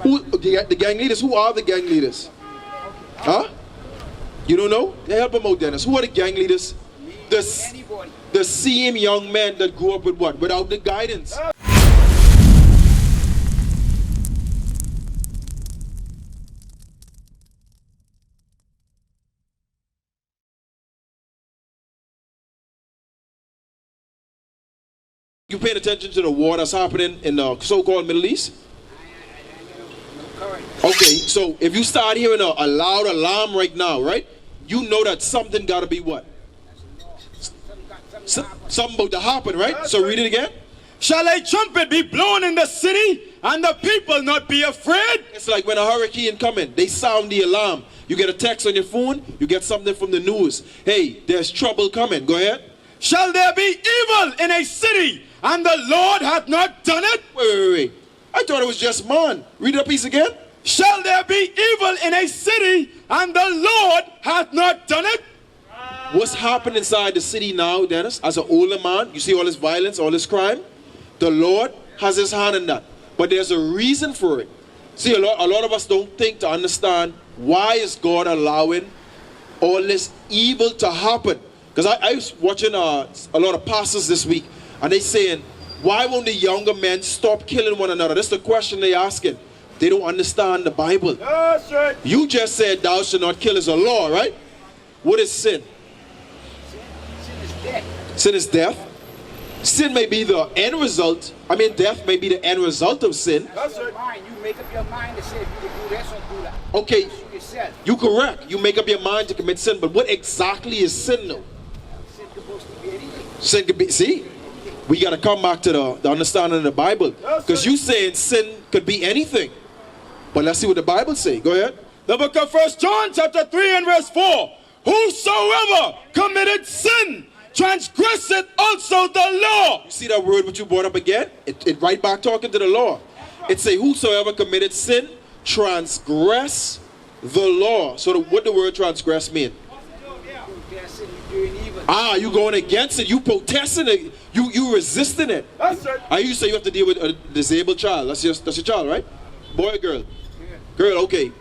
Who the gang leaders? Who are the gang leaders? Huh? You don't know? Yeah, help them out, Dennis. Who are the gang leaders? The same young men that grew up with what? Without the guidance. You paying attention to the war that's happening in the so-called Middle East? Okay, so if you start hearing a loud alarm right now, right? You know that something got to be what? Something about to happen, right? So read it again. Shall a trumpet be blown in the city and the people not be afraid? It's like when a hurricane coming, they sound the alarm. You get a text on your phone, you get something from the news. Hey, there's trouble coming. Go ahead. Shall there be evil in a city and the Lord hath not done it? Wait. I thought it was just man. Read that piece again. Shall there be evil in a city and the Lord hath not done it? What's happening inside the city now, Dennis? As an older man, you see all this violence, all this crime. The Lord has his hand in that. But there's a reason for it. See, a lot of us don't think to understand why is God allowing all this evil to happen. Because I was watching a lot of pastors this week, and they saying, why won't the younger men stop killing one another? That's the question they're asking. They don't understand the Bible. That's right. You just said thou shalt not kill is a law, right? What is sin? Sin is death. Sin is death. Sin may be the end result. Death may be the end result of sin. That's right. You make up your mind to say if you do this or do that. Okay, Yourself. you correct. You make up your mind to commit sin, but what exactly is sin though? Sin supposed to be anything. Sin could be, see? We got to come back to the understanding of the Bible. Because you saying sin could be anything. But let's see what the Bible say. Go ahead. The book of 1 John chapter 3 and verse 4. Whosoever committed sin transgresseth also the law. You see that word which you brought up again? It right back talking to the law. It say whosoever committed sin transgress the law. So what the word transgress mean? You going against it. You protesting it. You resisting it. That's right. I used to say you have to deal with a disabled child. That's your child, right? Boy or girl? Girl, okay.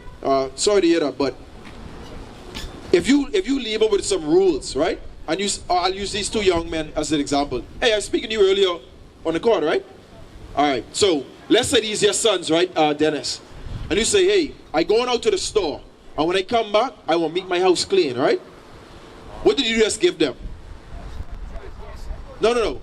Sorry to hear that, but if you leave her with some rules, right? And I'll use these two young men as an example. Hey, I was speaking to you earlier on the court, right? All right. So let's say these are your sons, right, Dennis? And you say, hey, I going out to the store, and when I come back, I will meet my house clean, right? What did you just give them? No.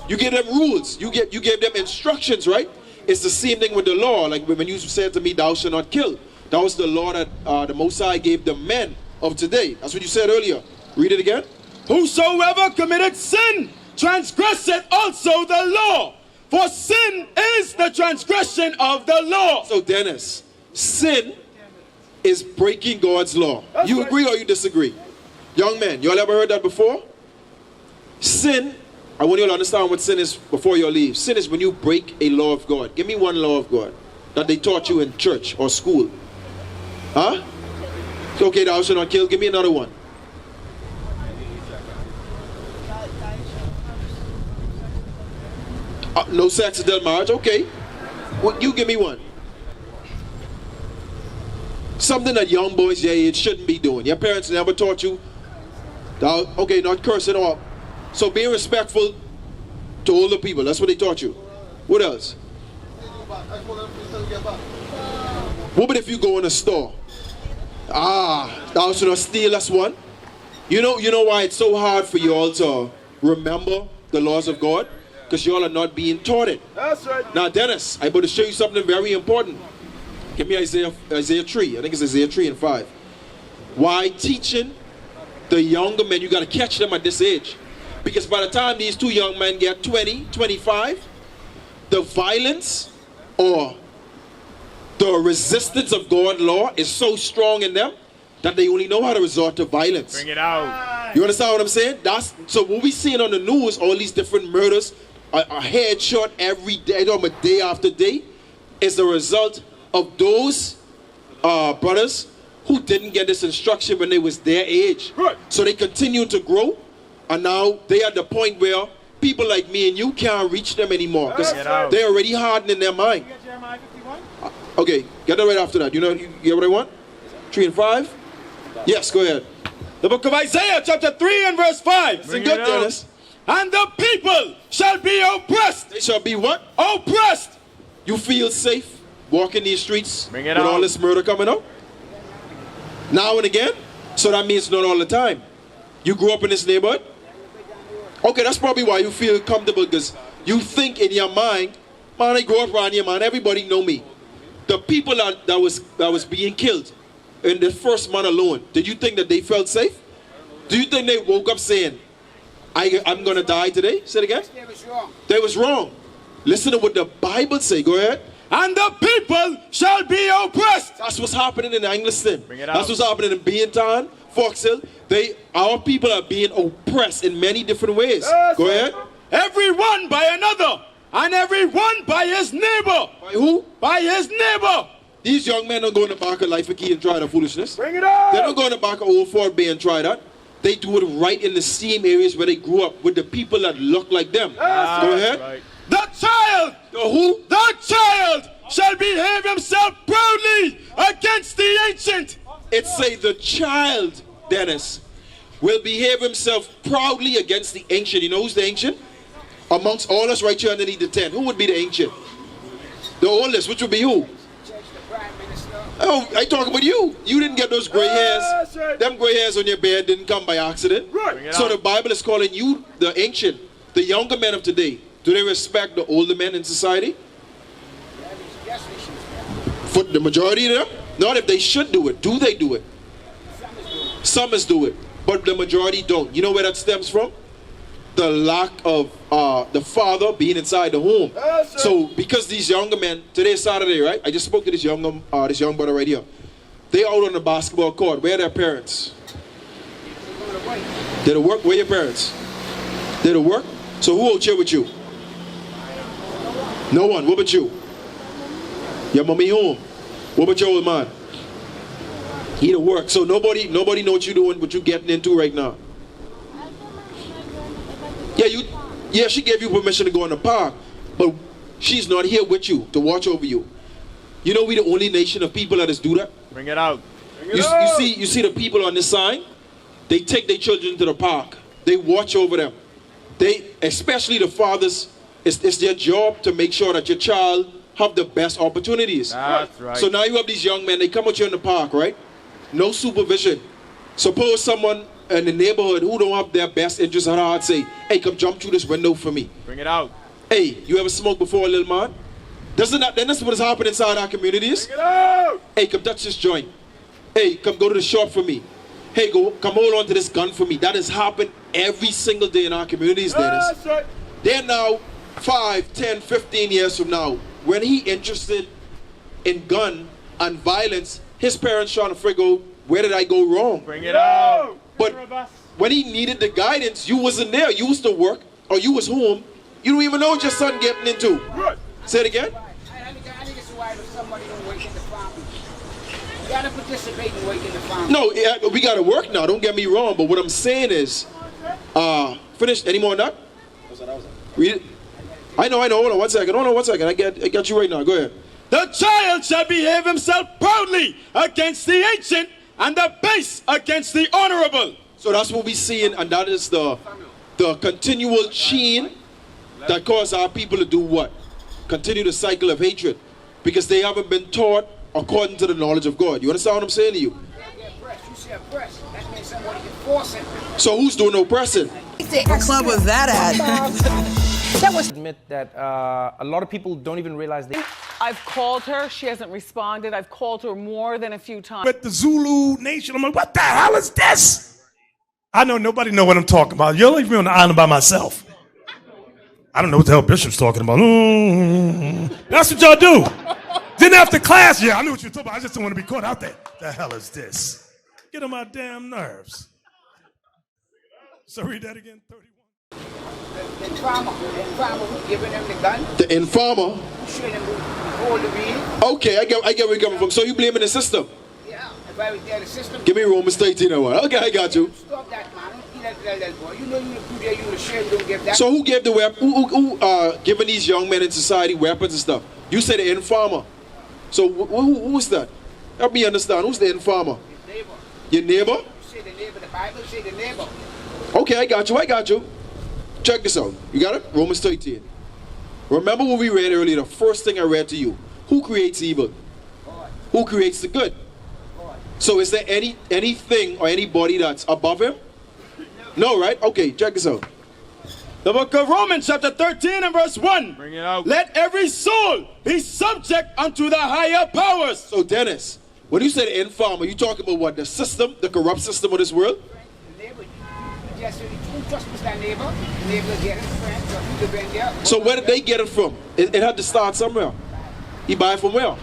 You give them rules. You gave them instructions, right? It's the same thing with the law. Like when you said to me, thou shalt not kill. That was the law that the Most High gave the men of today. That's what you said earlier. Read it again. Whosoever committed sin transgresseth also the law. For sin is the transgression of the law. So Dennis, sin is breaking God's law. That's you right. agree or you disagree? Young men, you all ever heard that before? Sin, I want you to understand what sin is before you leave. Sin is when you break a law of God. Give me one law of God that they taught you in church or school. Huh? Okay, thou shalt not kill. Give me another one. No sex until marriage. Okay. Well, you give me one. Something that young boys your age shouldn't be doing. Your parents never taught you. Okay, not cursing or. So being respectful to older people. That's what they taught you. What else? What about if you go in a store? Thou shalt not steal. That's one. You know why it's so hard for you all to remember the laws of God? Because you all are not being taught it. That's right. Now, Dennis, I'm going to show you something very important. Give me Isaiah 3. I think it's Isaiah 3 and 5. Why teaching the younger men, you got to catch them at this age. Because by the time these two young men get 20, 25, the violence or the resistance of God's law is so strong in them that they only know how to resort to violence. Bring it out. You understand what I'm saying? So what we seeing on the news, all these different murders, a headshot every day, day after day, is the result of those brothers who didn't get this instruction when they was their age. Right. So they continue to grow, and now they are at the point where people like me and you can't reach them anymore because they're already hardened in their mind. Okay, get that right after that. You know, you get what I want? 3 and 5? Yes, go ahead. The book of Isaiah, chapter 3 and verse 5. Listen good, Dennis. And the people shall be oppressed. They shall be what? Oppressed. You feel safe walking these streets Bring it with out. all this murder coming up? Now and again? So that means not all the time. You grew up in this neighborhood? Okay, that's probably why you feel comfortable, because you think in your mind, man, I grew up around here, man, everybody know me. The people that was being killed in the first month alone, did you think that they felt safe? Do you think they woke up saying, I'm going to die today? Say it again. They was wrong. They was wrong. Listen to what the Bible say. Go ahead. And the people shall be oppressed. That's what's happening in Angleton. Bring it out. That's what's happening in Beantown, Fox Hill. Our people are being oppressed in many different ways. Go ahead. Everyone by another, and everyone by his neighbor. By who? By his neighbor. These young men don't go in the back of Life Key and try that foolishness. Bring it out. They don't go in the back of Old Fort Bay and try that. They do it right in the same areas where they grew up with the people that look like them. Go ahead. Right. The child. The who? The child shall behave himself proudly against the ancient. It say the child, Dennis, will behave himself proudly against the ancient. You know who's the ancient? Amongst all us right here underneath the tent. Who would be the ancient? The oldest, which would be who? Oh, I talk about you. You didn't get those gray hairs. Right. Them gray hairs on your beard didn't come by accident. Right. So the Bible is calling you the ancient, the younger men of today. Do they respect the older men in society? Yes, they should. For the majority of them? Not if they should do it. Do they do it? Some is do it. But the majority don't. You know where that stems from? The lack of the father being inside the home. So because these younger men, today's Saturday, right? I just spoke to this young brother right here. They out on the basketball court. Where are their parents? They to work? Where are your parents? They to work? So who out here with you? No one. What about you? Your mommy home. What about your old man? He to work. So nobody know what you doing, what you getting into right now. Yeah, she gave you permission to go in the park, but she's not here with you to watch over you. You know we the only nation of people that do that. Bring it out. You see the people on this sign. They take their children to the park. They watch over them. Especially the fathers. It's their job to make sure that your child have the best opportunities. That's right. So now you have these young men. They come out here in the park, right? No supervision. Suppose someone in the neighborhood who don't have their best interests at heart say, hey, come jump through this window for me. Bring it out. Hey, you ever smoked before, little man? Then that's what is happening inside our communities. Bring it out. Hey, come touch this joint. Hey, come go to the shop for me. Hey, come hold on to this gun for me. That has happened every single day in our communities, Dennis. Right. They're now 5, 10, 15 years from now, when he interested in gun and violence, his parents trying to figure out, where did I go wrong? Bring it out. But when he needed the guidance, you wasn't there. You was to work, or you was home. You don't even know what your son getting into. Right. Say it again. I think it's why if somebody don't work in the farm. You gotta participate in work in the farm. No, we gotta work now. Don't get me wrong. But what I'm saying is, finish. Any more on that? Read it. I know. Hold on one second. I got you right now. Go ahead. The child shall behave himself proudly against the ancient, and the base against the honorable. So that's what we're seeing, and that is the continual chain that causes our people to do what? Continue the cycle of hatred, because they haven't been taught according to the knowledge of God. You understand what I'm saying to you? You see oppressed. That means somebody can force it. So who's doing the oppressing? What club was that at? Admit that a lot of people don't even realize they. I've called her, she hasn't responded. I've called her more than a few times. With the Zulu nation, I'm like, what the hell is this? I know nobody know what I'm talking about. You'll leave me on the island by myself. I don't know what the hell Bishop's talking about. That's what y'all do. Then after class, yeah, I knew what you were talking about. I just don't want to be caught out there. The hell is this? Get on my damn nerves. So read that again, 31. The farmer who giving them the gun. The informer. Who showing them hold the weed. Okay, I get where you're coming from. So you blaming the system? Yeah, if I was there, the system. Give me Romans 13 or what? Okay, I got you. Stop that, man. Don't tell that boy. You know you do there, you the shame, don't give that. So who gave the weapon? Who giving these young men in society weapons and stuff? You said the informer. So who's that? Help me understand. Who's the informer? Neighbor. Your neighbor? You say the neighbor. The Bible say the neighbor. Okay, I got you. Check this out. You got it? Romans 13. Remember what we read earlier, the first thing I read to you. Who creates evil? God. Who creates the good? God. So is there anything or anybody that's above him? No, right? Okay, check this out. The book of Romans chapter 13 and verse 1. Bring it out. Let every soul be subject unto the higher powers. So Dennis, when you said informer, you talking about what? The system, the corrupt system of this world? The neighbor. You just really don't trust Mr. Neighbor. The neighbor get his friends. Or you been there. So where did they get it from? It had to start somewhere. He buy it from where?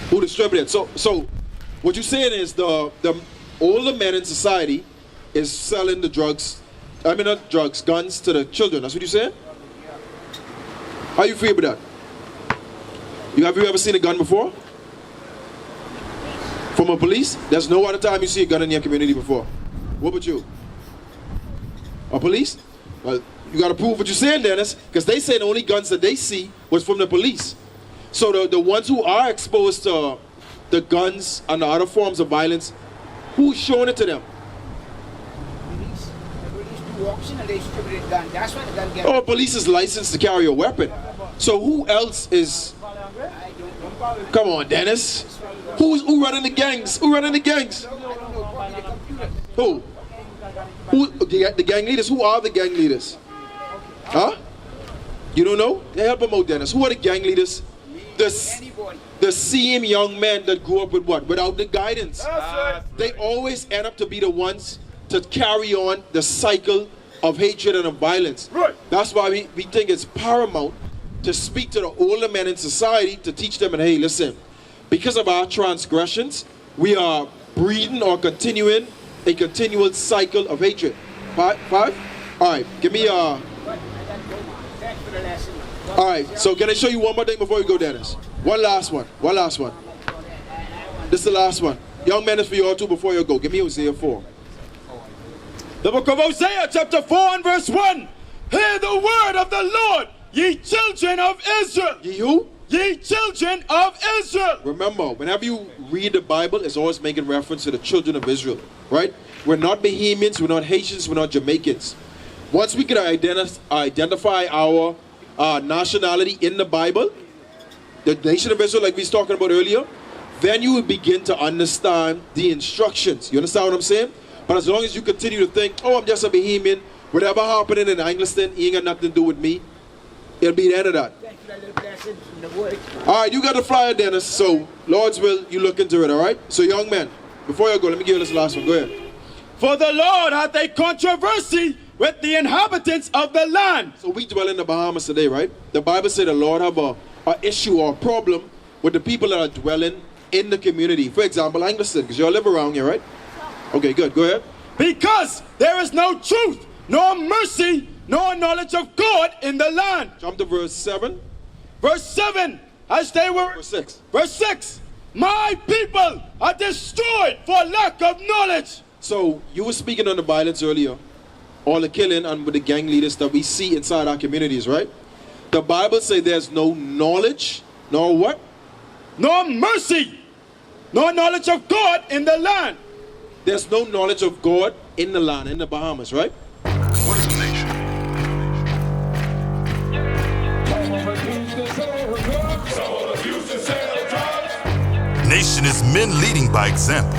Who distributed? So what you're saying is the older men in society is selling the drugs, I mean not drugs, guns to the children. That's what you're saying? How you feel about that? Have you ever seen a gun before? From a police? There's no other time you see a gun in your community before. What about you? A police? Well, you got to prove what you're saying, Dennis, because they say the only guns that they see was from the police. So the ones who are exposed to the guns and the other forms of violence, who's showing it to them? The police do auction and they distribute gun. That's why the gun gets. Oh, police is licensed to carry a weapon. So who else is? I don't know. Come on, Dennis. Who running the gangs? Who running the gangs? I don't know. Probably the computer. Who? The gang leaders? Who are the gang leaders? Huh? You don't know? They help them out, Dennis. Who are the gang leaders? Anybody. The same young men that grew up with what? Without the guidance. They always end up to be the ones to carry on the cycle of hatred and of violence. Right. That's why we think it's paramount to speak to the older men in society to teach them, and hey, listen, because of our transgressions, we are breeding or continuing a continual cycle of hatred. Five? All right, give me Thanks for the lesson. all right, so can I show you one more thing before we go, Dennis? One last one. This is the last one. Young men, is for you all too before you go. Give me Hosea 4. The book of Hosea chapter 4 and verse 1. Hear the word of the Lord, ye children of Israel. Ye who? Ye children of Israel. Remember, whenever you read the Bible, it's always making reference to the children of Israel, right? We're not Bahamians, we're not Haitians, we're not Jamaicans. Once we can identify our nationality in the Bible, the nation of Israel, like we was talking about earlier, then you will begin to understand the instructions. You understand what I'm saying? But as long as you continue to think, oh, I'm just a Bahamian, whatever happening in Angleton, it ain't got nothing to do with me, it'll be the end of that. Thanks for that little lesson from the word. All right, you got the flyer, Dennis. So, Lord's will, you look into it, all right? So, young man, before you go, let me give you this last one. Go ahead. For the Lord hath a controversy with the inhabitants of the land. So, we dwell in the Bahamas today, right? The Bible said the Lord have a issue or a problem with the people that are dwelling in the community. For example, Angleton, because you all live around here, right? Okay, good. Go ahead. Because there is no truth, nor mercy, nor knowledge of God in the land. Jump to verse 7. Verse 7, as they were. Verse 6. Verse 6, my people are destroyed for lack of knowledge. So, you were speaking on the violence earlier. All the killing and with the gang leaders that we see inside our communities, right? The Bible says there's no knowledge, nor what? Nor mercy, nor knowledge of God in the land. There's no knowledge of God in the land, in the Bahamas, right? What is a nation? Nation is men leading by example.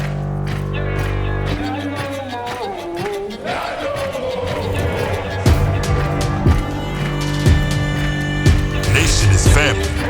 Nation is family.